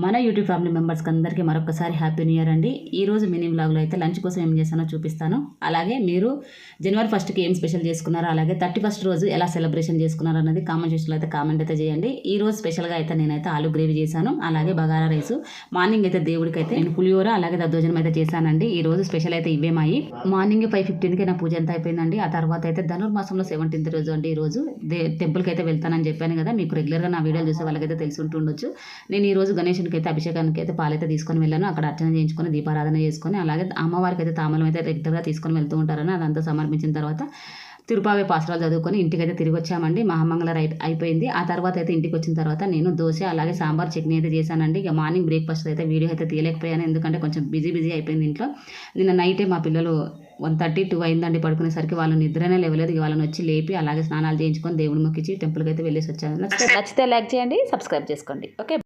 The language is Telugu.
మన యూట్యూబ్ ఫ్యామిలీ మెంబర్స్కి అందరికీ మరొకసారి హ్యాపీ న్యూ ఇయర్ అండి. ఈరోజు మినీ వ్లాగ్లో అయితే లంచ్ కోసం ఏం చేస్తానో చూపిస్తాను. అలాగే మీరు జనవరి 1కి ఏం స్పెషల్ చేసుకున్నారో, అలాగే 31st రోజు ఎలా సెలబ్రేషన్ చేసుకున్నారో అన్నది కామెంట్ సెక్షన్లో అయితే కామెంట్ అయితే చేయండి. ఈ రోజు స్పెషల్గా అయితే నేనైతే ఆలు గ్రేవీ చేశాను, అలాగే బగారా రైస్. మార్నింగ్ అయితే దేవుడికి అయితే నేను పులిహోర అలాగే దద్దోజనం అయితే చేశానండి. ఈ రోజు స్పెషల్ అయితే ఇవేమాయి. మార్నింగ్ 5:15కి నా పూజ అంతా అయిపోయిందండి. ఆ తర్వాత అయితే ధనుర్మాసంలో 17th రోజు అండి. ఈ రోజు టెంపుల్కి అయితే వెళ్తానని చెప్పాను కదా, మీకు రెగ్యులర్గా నా వీడియోలు చూసే వాళ్ళకైతే తెలిసి ఉంటుండొచ్చు. నేను ఈ రోజు గణేష్ అయితే అభిషేకానికి అయితే పాలైతే తీసుకొని వెళ్ళాను. అక్కడ అర్చన చేయించుకొని దీపారాధన చేసుకొని, అలాగే అమ్మవారికి అయితే తామలం అయితే రెగ్యులర్గా తీసుకొని వెళ్తూ ఉంటారని అదంతా సమర్పించిన తర్వాత తిరుపావే పాసరాలు చదువుకొని ఇంటికైతే తిరిగి వచ్చామండి. మహామంగళ అయిపోయింది. ఆ తర్వాత అయితే ఇంటికి వచ్చిన తర్వాత నేను దోశ అలాగే సాంబార్ చట్నీ అయితే చేశానండి. ఇక మార్నింగ్ బ్రేక్ఫాస్ట్ అయితే వీడియో అయితే తీయలేకపోయాను, ఎందుకంటే కొంచెం బిజీ అయిపోయింది ఇంట్లో. నిన్న నైటే మా పిల్లలు 1:30, 2 అయిందండి పడుకునేసరికి. వాళ్ళు నిద్రనే లేవలేదు. వాళ్ళని వచ్చి లేపి అలాగే స్నానాలు చేయించుకొని దేవుని మొక్కించి టెంపుల్కి అయితే వెళ్ళేసి వచ్చాను. నచ్చితే లైక్ చేయండి, సబ్స్క్రైబ్ చేసుకోండి. ఓకే.